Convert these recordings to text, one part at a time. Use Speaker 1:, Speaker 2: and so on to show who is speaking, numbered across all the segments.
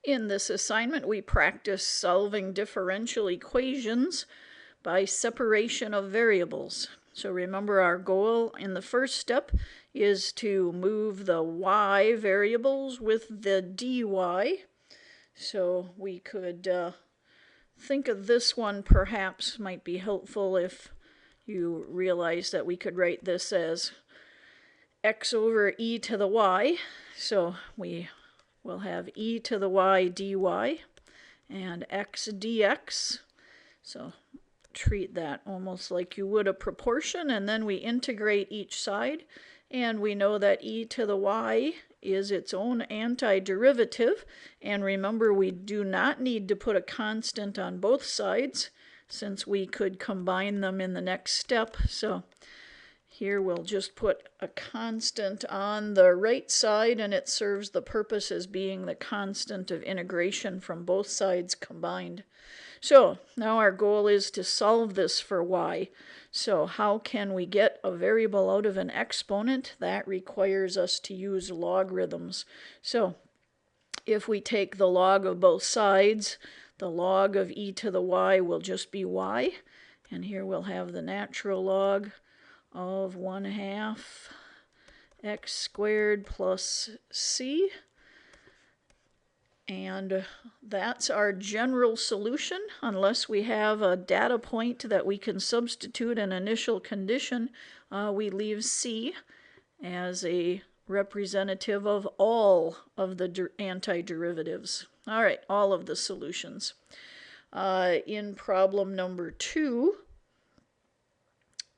Speaker 1: In this assignment, we practice solving differential equations by separation of variables. So remember, our goal in the first step is to move the y variables with the dy. So we could think of this one perhaps might be helpful if you realize that we could write this as x over e to the y. So we will have e to the y dy and x dx. So treat that almost like you would a proportion, and then we integrate each side, and we know that e to the y is its own antiderivative. And remember, we do not need to put a constant on both sides since we could combine them in the next step. So here we'll just put a constant on the right side, and it serves the purpose as being the constant of integration from both sides combined. So now our goal is to solve this for y. So how can we get a variable out of an exponent? That requires us to use logarithms. So if we take the log of both sides, the log of e to the y will just be y. And here we'll have the natural log of 1/2 x squared plus c. And that's our general solution, unless we have a data point that we can substitute an initial condition. We leave c as a representative of all of the antiderivatives. All right, all of the solutions. In problem number 2,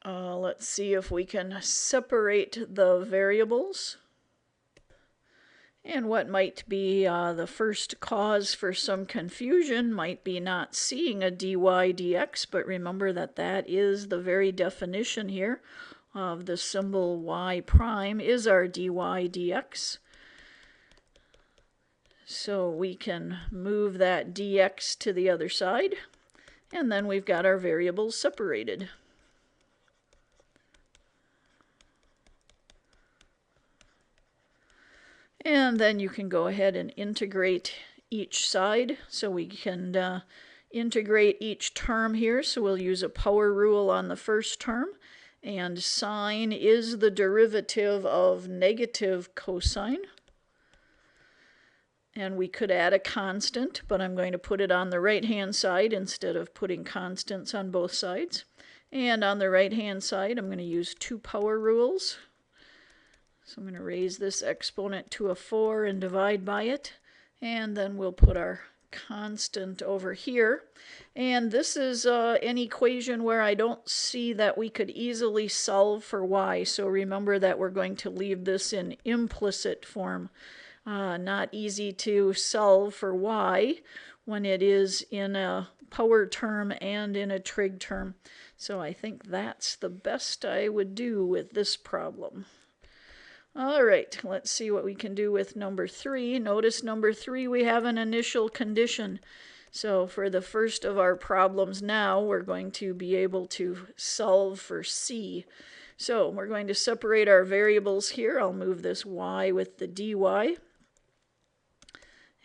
Speaker 1: let's see if we can separate the variables. And what might be the first cause for some confusion might be not seeing a dy dx, but remember that that is the very definition here of the symbol y prime is our dy dx. So we can move that dx to the other side, and then we've got our variables separated. And then you can go ahead and integrate each side. So we can integrate each term here. So we'll use a power rule on the first term. And sine is the derivative of negative cosine. And we could add a constant, but I'm going to put it on the right-hand side instead of putting constants on both sides. And on the right-hand side, I'm going to use two power rules. So I'm going to raise this exponent to a 4 and divide by it. And then we'll put our constant over here. And this is an equation where I don't see that we could easily solve for y. So remember that we're going to leave this in implicit form. Not easy to solve for y when it is in a power term and in a trig term. So I think that's the best I would do with this problem. All right, let's see what we can do with number 3. Notice number 3, we have an initial condition. So for the first of our problems now, we're going to be able to solve for c. So we're going to separate our variables here. I'll move this y with the dy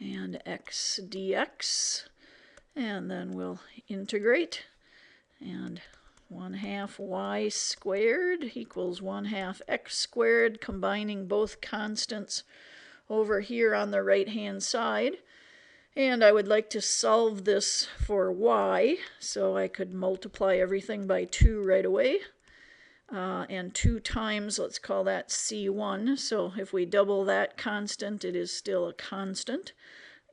Speaker 1: and x dx. And then we'll integrate. And 1/2 y squared equals 1/2 x squared, combining both constants over here on the right-hand side. And I would like to solve this for y, so I could multiply everything by 2 right away. And 2 times, let's call that c1. So if we double that constant, it is still a constant.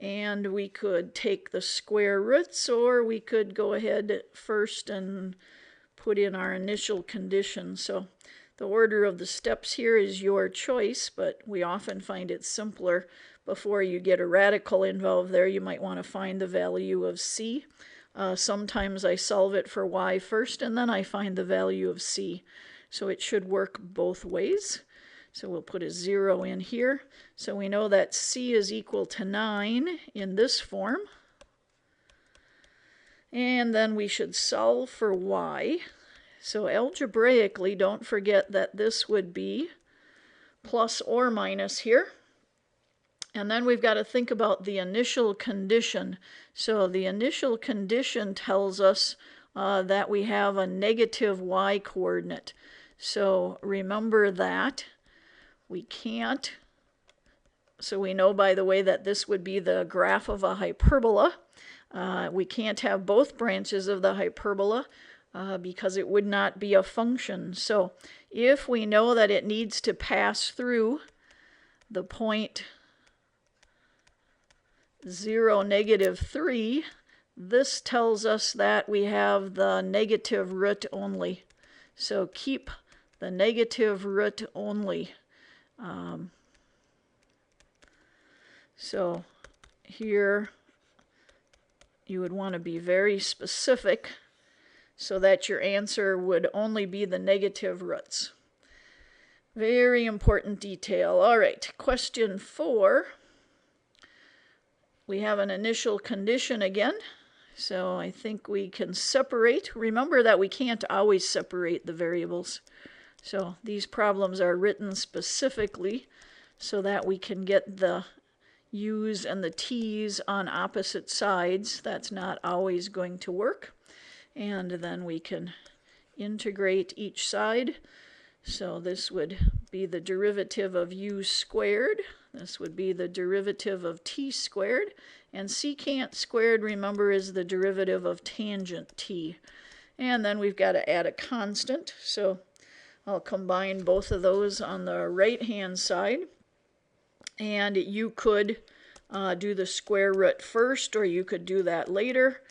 Speaker 1: And we could take the square roots, or we could go ahead first and put in our initial condition. So the order of the steps here is your choice, but we often find it simpler before you get a radical involved there. You might want to find the value of c. Sometimes I solve it for y first, and then I find the value of c. So it should work both ways. So we'll put a 0 in here. So we know that c is equal to 9 in this form. And then we should solve for y. So algebraically, don't forget that this would be plus or minus here. And then we've got to think about the initial condition. So the initial condition tells us that we have a negative y coordinate. So remember that. We can't. So we know, by the way, that this would be the graph of a hyperbola. We can't have both branches of the hyperbola because it would not be a function. So if we know that it needs to pass through the point 0, -3, this tells us that we have the negative root only. So keep the negative root only. So here you would want to be very specific so that your answer would only be the negative roots. Very important detail. All right, question 4. We have an initial condition again. So I think we can separate. Remember that we can't always separate the variables. So these problems are written specifically so that we can get the u's and the t's on opposite sides. That's not always going to work. And then we can integrate each side. So this would be the derivative of u squared. This would be the derivative of t squared. And secant squared, remember, is the derivative of tangent t. And then we've got to add a constant. So I'll combine both of those on the right-hand side. And you could do the square root first, or you could do that later.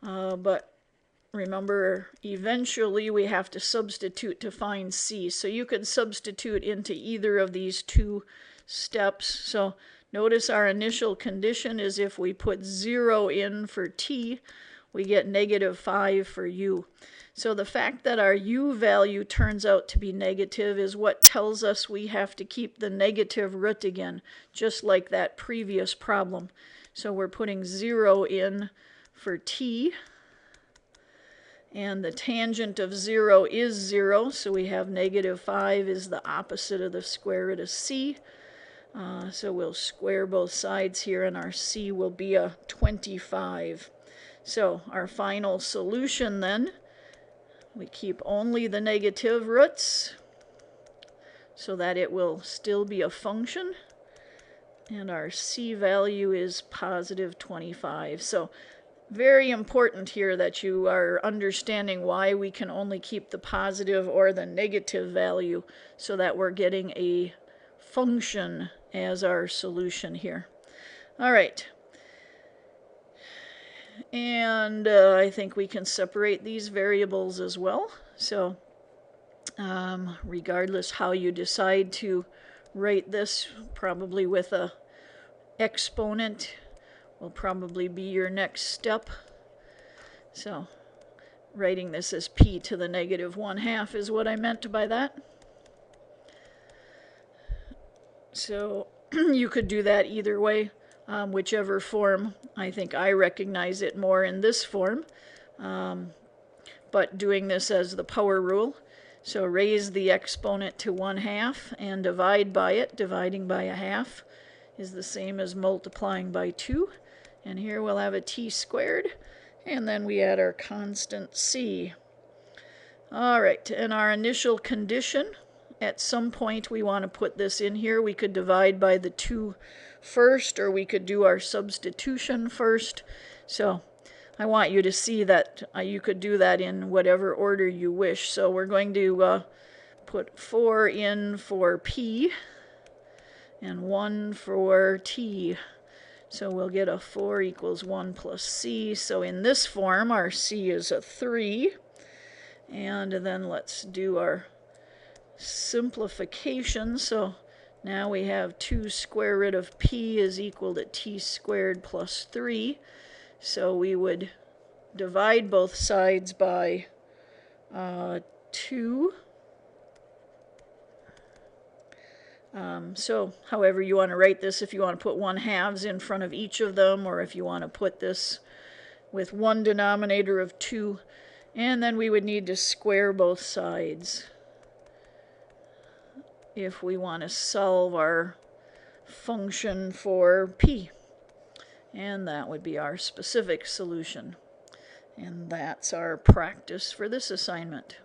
Speaker 1: But remember, eventually we have to substitute to find c. So you could substitute into either of these two steps. So notice our initial condition is if we put 0 in for t, we get -5 for u. So the fact that our u value turns out to be negative is what tells us we have to keep the negative root again, just like that previous problem. So we're putting 0 in for t, and the tangent of 0 is 0, so we have -5 is the opposite of the square root of c. So we'll square both sides here, and our c will be a 25. So our final solution then, we keep only the negative roots so that it will still be a function, and our c value is +25. So very important here that you are understanding why we can only keep the positive or the negative value, so that we're getting a function as our solution here. All right. And I think we can separate these variables as well. So regardless how you decide to write this, probably with a exponent will probably be your next step. So writing this as p to the -1/2 is what I meant by that. So you could do that either way, whichever form. I think I recognize it more in this form, but doing this as the power rule. So raise the exponent to 1/2 and divide by it. Dividing by 1/2 is the same as multiplying by 2. And here we'll have a t squared, and then we add our constant c. All right, and our initial condition, at some point we want to put this in here. We could divide by the 2 first, or we could do our substitution first. So I want you to see that you could do that in whatever order you wish. So we're going to put 4 in for p and 1 for t. So we'll get a 4 = 1 + c. So in this form, our c is a 3. And then let's do our simplification. So now we have 2 square root of p is equal to t squared plus 3. So we would divide both sides by 2. So however you want to write this, if you want to put 1/2 in front of each of them, or if you want to put this with one denominator of 2, and then we would need to square both sides if we want to solve our function for p. And that would be our specific solution. And that's our practice for this assignment.